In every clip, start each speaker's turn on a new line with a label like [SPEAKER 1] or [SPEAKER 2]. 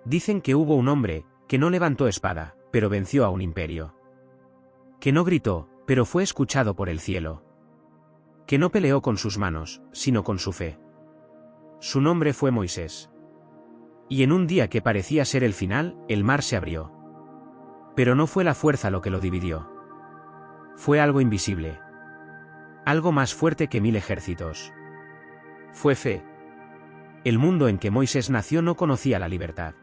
[SPEAKER 1] Dicen que hubo un hombre, que no levantó espada, pero venció a un imperio. Que no gritó, pero fue escuchado por el cielo. Que no peleó con sus manos, sino con su fe. Su nombre fue Moisés. Y en un día que parecía ser el final, el mar se abrió. Pero no fue la fuerza lo que lo dividió. Fue algo invisible. Algo más fuerte que 1000 ejércitos. Fue fe. El mundo en que Moisés nació no conocía la libertad.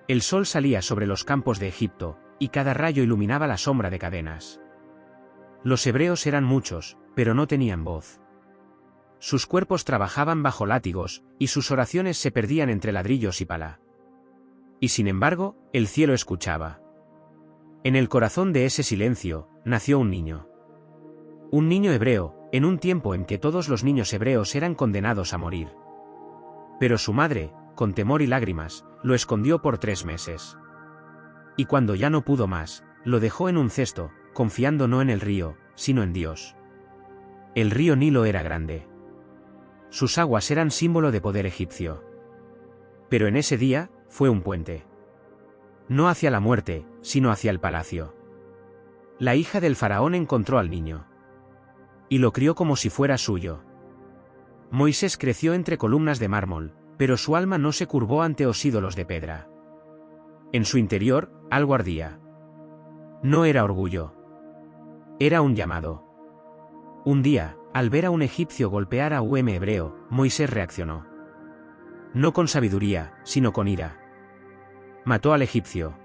[SPEAKER 1] El sol salía sobre los campos de Egipto, y cada rayo iluminaba la sombra de cadenas. Los hebreos eran muchos, pero no tenían voz. Sus cuerpos trabajaban bajo látigos, y sus oraciones se perdían entre ladrillos y pala. Y sin embargo, el cielo escuchaba. En el corazón de ese silencio, nació un niño. Un niño hebreo, en un tiempo en que todos los niños hebreos eran condenados a morir. Pero su madre, con temor y lágrimas, lo escondió por 3 meses. Y cuando ya no pudo más, lo dejó en un cesto, confiando no en el río, sino en Dios. El río Nilo era grande. Sus aguas eran símbolo de poder egipcio. Pero en ese día, fue un puente. No hacia la muerte, sino hacia el palacio. La hija del faraón encontró al niño. Y lo crió como si fuera suyo. Moisés creció entre columnas de mármol, pero su alma no se curvó ante los ídolos de piedra. En su interior, algo ardía. No era orgullo. Era un llamado. Un día, al ver a un egipcio golpear a un hebreo, Moisés reaccionó. No con sabiduría, sino con ira. Mató al egipcio.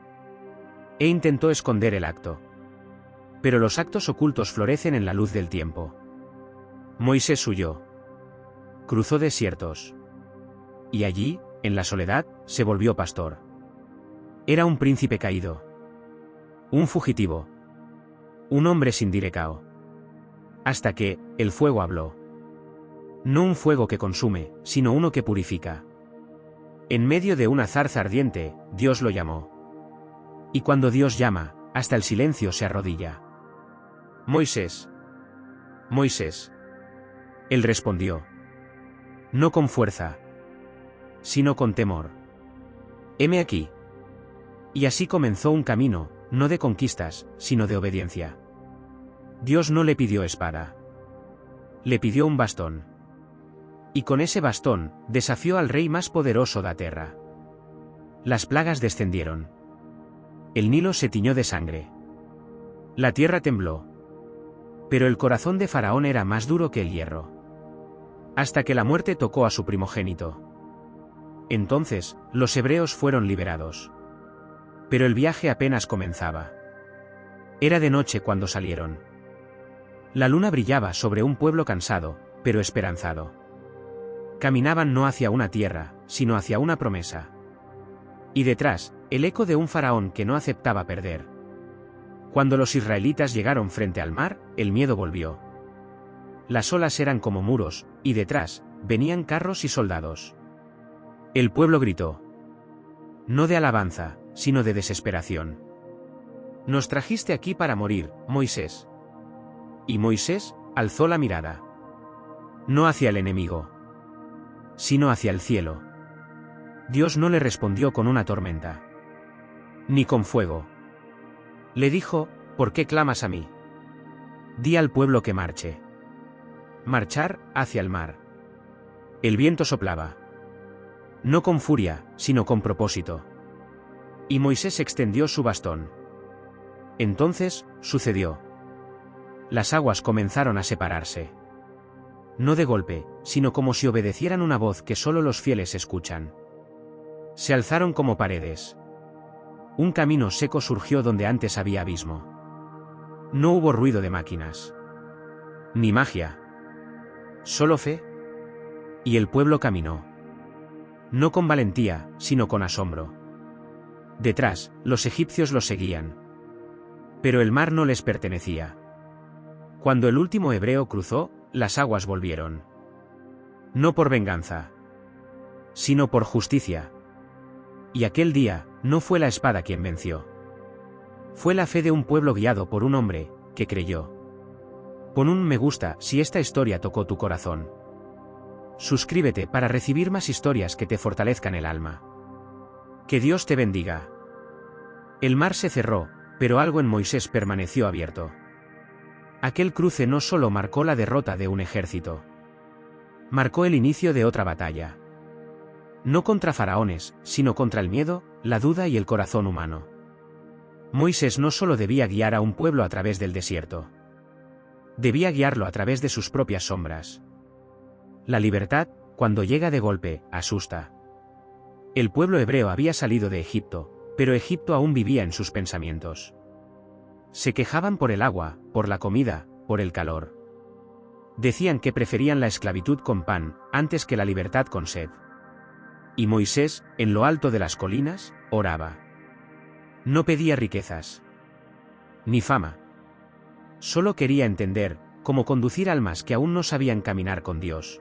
[SPEAKER 1] E intentó esconder el acto. Pero los actos ocultos florecen en la luz del tiempo. Moisés huyó. Cruzó desiertos. Y allí, en la soledad, se volvió pastor. Era un príncipe caído. Un fugitivo. Un hombre sin direcao. Hasta que, el fuego habló. No un fuego que consume, sino uno que purifica. En medio de una zarza ardiente, Dios lo llamó. Y cuando Dios llama, hasta el silencio se arrodilla. Moisés. Moisés. Él respondió. No con fuerza, sino con temor. Heme aquí. Y así comenzó un camino, no de conquistas, sino de obediencia. Dios no le pidió espada. Le pidió un bastón. Y con ese bastón, desafió al rey más poderoso de la tierra. Las plagas descendieron. El Nilo se tiñó de sangre. La tierra tembló. Pero el corazón de Faraón era más duro que el hierro. Hasta que la muerte tocó a su primogénito. Entonces, los hebreos fueron liberados. Pero el viaje apenas comenzaba. Era de noche cuando salieron. La luna brillaba sobre un pueblo cansado, pero esperanzado. Caminaban no hacia una tierra, sino hacia una promesa. Y detrás, el eco de un faraón que no aceptaba perder. Cuando los israelitas llegaron frente al mar, el miedo volvió. Las olas eran como muros, y detrás, venían carros y soldados. El pueblo gritó. No de alabanza, sino de desesperación. Nos trajiste aquí para morir, Moisés. Y Moisés, alzó la mirada. No hacia el enemigo, sino hacia el cielo. Dios no le respondió con una tormenta. Ni con fuego. Le dijo, ¿por qué clamas a mí? Di al pueblo que marche. Marchar, hacia el mar. El viento soplaba. No con furia, sino con propósito. Y Moisés extendió su bastón. Entonces, sucedió. Las aguas comenzaron a separarse. No de golpe, sino como si obedecieran una voz que solo los fieles escuchan. Se alzaron como paredes. Un camino seco surgió donde antes había abismo. No hubo ruido de máquinas. Ni magia. Solo fe. Y el pueblo caminó. No con valentía, sino con asombro. Detrás, los egipcios los seguían. Pero el mar no les pertenecía. Cuando el último hebreo cruzó, las aguas volvieron. No por venganza, sino por justicia. Y aquel día, no fue la espada quien venció. Fue la fe de un pueblo guiado por un hombre, que creyó. Pon un me gusta si esta historia tocó tu corazón. Suscríbete para recibir más historias que te fortalezcan el alma. Que Dios te bendiga. El mar se cerró, pero algo en Moisés permaneció abierto. Aquel cruce no solo marcó la derrota de un ejército. Marcó el inicio de otra batalla. No contra faraones, sino contra el miedo, la duda y el corazón humano. Moisés no solo debía guiar a un pueblo a través del desierto. Debía guiarlo a través de sus propias sombras. La libertad, cuando llega de golpe, asusta. El pueblo hebreo había salido de Egipto, pero Egipto aún vivía en sus pensamientos. Se quejaban por el agua, por la comida, por el calor. Decían que preferían la esclavitud con pan, antes que la libertad con sed. Y Moisés, en lo alto de las colinas, oraba. No pedía riquezas. Ni fama. Solo quería entender cómo conducir almas que aún no sabían caminar con Dios.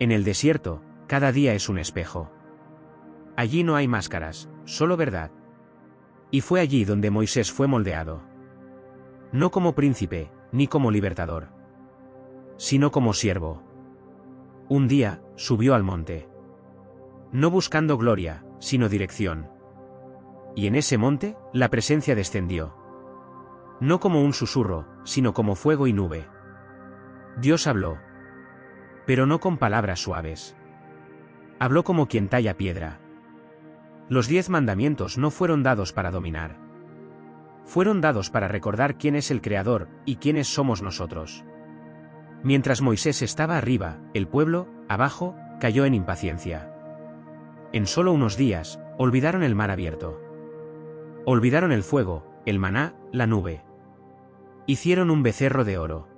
[SPEAKER 1] En el desierto, cada día es un espejo. Allí no hay máscaras, solo verdad. Y fue allí donde Moisés fue moldeado. No como príncipe, ni como libertador, sino como siervo. Un día, subió al monte. No buscando gloria, sino dirección. Y en ese monte, la presencia descendió. No como un susurro, sino como fuego y nube. Dios habló. Pero no con palabras suaves. Habló como quien talla piedra. Los 10 mandamientos no fueron dados para dominar. Fueron dados para recordar quién es el Creador y quiénes somos nosotros. Mientras Moisés estaba arriba, el pueblo, abajo, cayó en impaciencia. En solo unos días, olvidaron el mar abierto. Olvidaron el fuego, el maná, la nube. Hicieron un becerro de oro.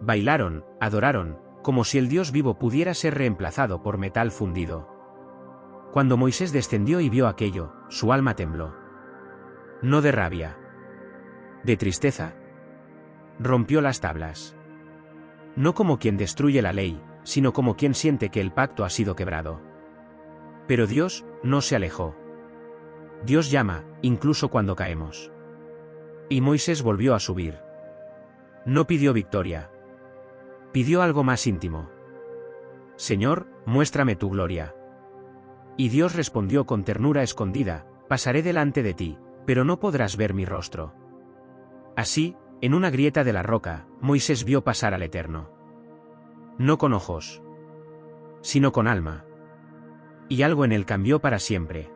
[SPEAKER 1] Bailaron, adoraron, como si el Dios vivo pudiera ser reemplazado por metal fundido. Cuando Moisés descendió y vio aquello, su alma tembló. No de rabia. De tristeza. Rompió las tablas. No como quien destruye la ley, sino como quien siente que el pacto ha sido quebrado. Pero Dios no se alejó. Dios llama, incluso cuando caemos. Y Moisés volvió a subir. No pidió victoria. Pidió algo más íntimo. Señor, muéstrame tu gloria. Y Dios respondió con ternura escondida, pasaré delante de ti, pero no podrás ver mi rostro. Así, en una grieta de la roca, Moisés vio pasar al Eterno. No con ojos, sino con alma. Y algo en él cambió para siempre.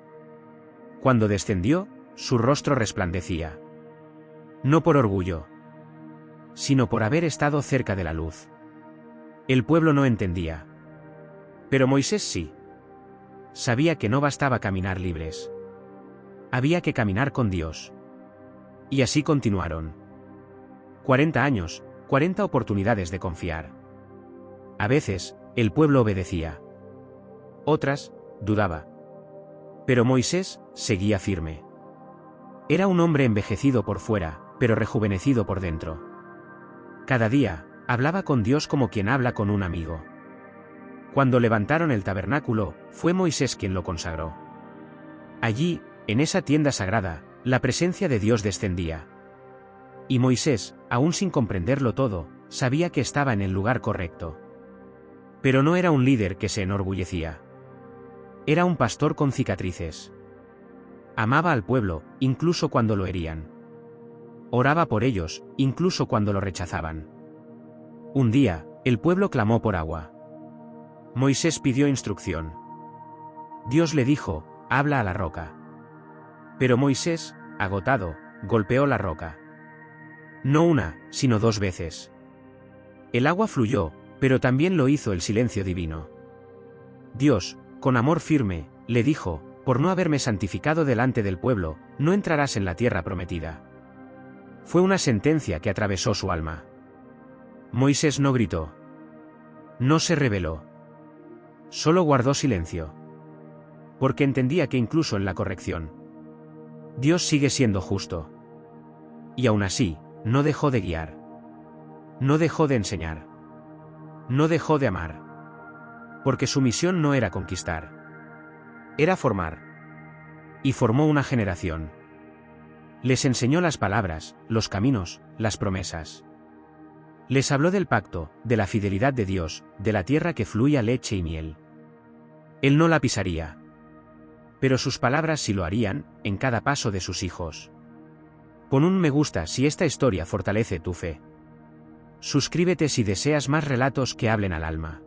[SPEAKER 1] Cuando descendió, su rostro resplandecía. No por orgullo, sino por haber estado cerca de la luz. El pueblo no entendía. Pero Moisés sí. Sabía que no bastaba caminar libres. Había que caminar con Dios. Y así continuaron. 40 años, 40 oportunidades de confiar. A veces, el pueblo obedecía. Otras, dudaba. Pero Moisés seguía firme. Era un hombre envejecido por fuera, pero rejuvenecido por dentro. Cada día, hablaba con Dios como quien habla con un amigo. Cuando levantaron el tabernáculo, fue Moisés quien lo consagró. Allí, en esa tienda sagrada, la presencia de Dios descendía. Y Moisés, aún sin comprenderlo todo, sabía que estaba en el lugar correcto. Pero no era un líder que se enorgullecía. Era un pastor con cicatrices. Amaba al pueblo, incluso cuando lo herían. Oraba por ellos, incluso cuando lo rechazaban. Un día, el pueblo clamó por agua. Moisés pidió instrucción. Dios le dijo, habla a la roca. Pero Moisés, agotado, golpeó la roca. No una, sino 2 veces. El agua fluyó, pero también lo hizo el silencio divino. Dios, con amor firme, le dijo, por no haberme santificado delante del pueblo, no entrarás en la tierra prometida. Fue una sentencia que atravesó su alma. Moisés no gritó. No se rebeló. Solo guardó silencio. Porque entendía que incluso en la corrección, Dios sigue siendo justo. Y aún así, no dejó de guiar. No dejó de enseñar. No dejó de amar. Porque su misión no era conquistar. Era formar. Y formó una generación. Les enseñó las palabras, los caminos, las promesas. Les habló del pacto, de la fidelidad de Dios, de la tierra que fluía leche y miel. Él no la pisaría. Pero sus palabras sí lo harían, en cada paso de sus hijos. Pon un me gusta si esta historia fortalece tu fe. Suscríbete si deseas más relatos que hablen al alma.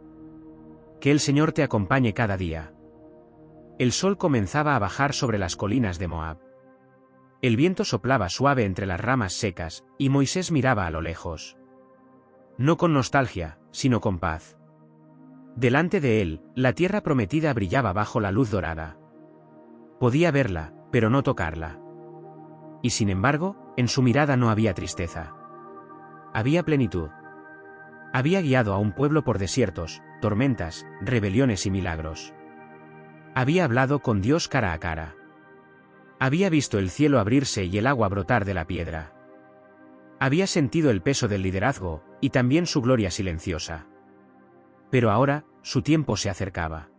[SPEAKER 1] Que el Señor te acompañe cada día. El sol comenzaba a bajar sobre las colinas de Moab. El viento soplaba suave entre las ramas secas, y Moisés miraba a lo lejos. No con nostalgia, sino con paz. Delante de él, la tierra prometida brillaba bajo la luz dorada. Podía verla, pero no tocarla. Y sin embargo, en su mirada no había tristeza. Había plenitud. Había guiado a un pueblo por desiertos, tormentas, rebeliones y milagros. Había hablado con Dios cara a cara. Había visto el cielo abrirse y el agua brotar de la piedra. Había sentido el peso del liderazgo, y también su gloria silenciosa. Pero ahora, su tiempo se acercaba.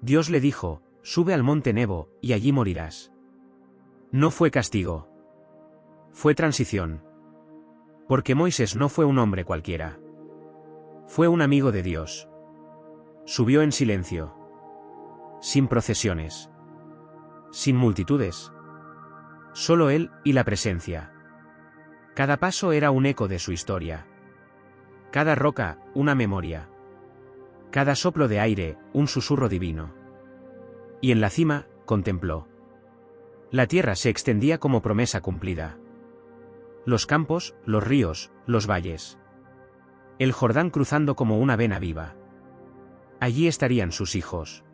[SPEAKER 1] Dios le dijo, sube al monte Nebo, y allí morirás. No fue castigo. Fue transición. Porque Moisés no fue un hombre cualquiera. Fue un amigo de Dios. Subió en silencio. Sin procesiones. Sin multitudes. Solo él y la presencia. Cada paso era un eco de su historia. Cada roca, una memoria. Cada soplo de aire, un susurro divino. Y en la cima, contempló. La tierra se extendía como promesa cumplida. Los campos, los ríos, los valles. El Jordán cruzando como una vena viva. Allí estarían sus hijos.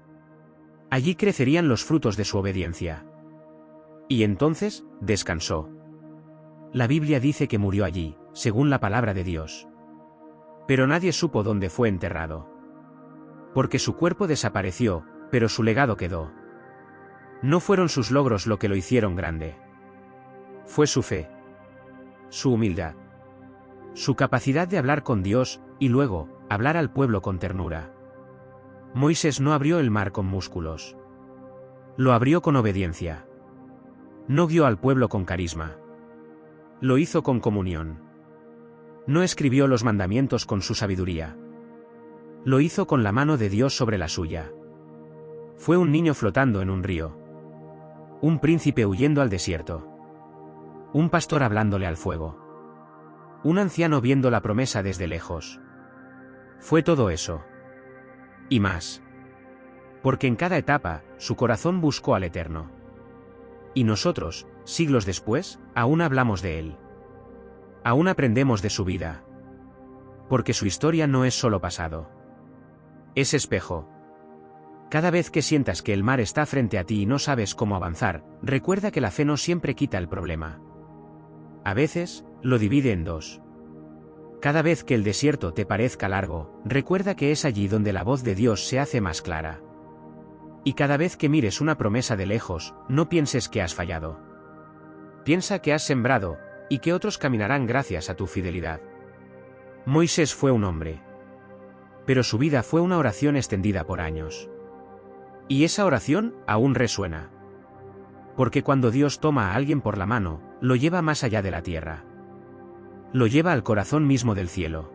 [SPEAKER 1] Allí crecerían los frutos de su obediencia. Y entonces, descansó. La Biblia dice que murió allí, según la palabra de Dios. Pero nadie supo dónde fue enterrado. Porque su cuerpo desapareció, pero su legado quedó. No fueron sus logros lo que lo hicieron grande. Fue su fe. Su humildad. Su capacidad de hablar con Dios, y luego, hablar al pueblo con ternura. Moisés no abrió el mar con músculos. Lo abrió con obediencia. No guió al pueblo con carisma. Lo hizo con comunión. No escribió los mandamientos con su sabiduría. Lo hizo con la mano de Dios sobre la suya. Fue un niño flotando en un río. Un príncipe huyendo al desierto. Un pastor hablándole al fuego. Un anciano viendo la promesa desde lejos. Fue todo eso. Y más. Porque en cada etapa, su corazón buscó al Eterno. Y nosotros, siglos después, aún hablamos de él. Aún aprendemos de su vida. Porque su historia no es solo pasado. Es espejo. Cada vez que sientas que el mar está frente a ti y no sabes cómo avanzar, recuerda que la fe no siempre quita el problema. A veces, lo divide en dos. Cada vez que el desierto te parezca largo, recuerda que es allí donde la voz de Dios se hace más clara. Y cada vez que mires una promesa de lejos, no pienses que has fallado. Piensa que has sembrado, y que otros caminarán gracias a tu fidelidad. Moisés fue un hombre. Pero su vida fue una oración extendida por años. Y esa oración aún resuena. Porque cuando Dios toma a alguien por la mano, lo lleva más allá de la tierra. Lo lleva al corazón mismo del cielo.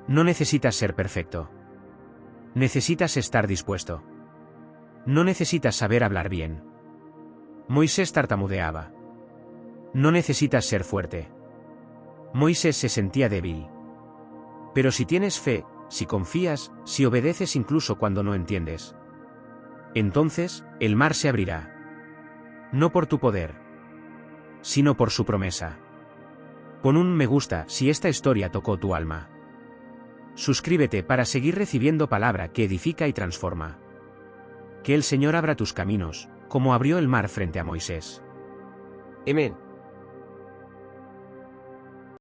[SPEAKER 1] No necesitas ser perfecto. Necesitas estar dispuesto. No necesitas saber hablar bien. Moisés tartamudeaba. No necesitas ser fuerte. Moisés se sentía débil. Pero si tienes fe, si confías, si obedeces incluso cuando no entiendes, entonces, el mar se abrirá. No por tu poder, sino por su promesa. Pon un me gusta si esta historia tocó tu alma. Suscríbete para seguir recibiendo palabra que edifica y transforma. Que el Señor abra tus caminos, como abrió el mar frente a Moisés.
[SPEAKER 2] Amén.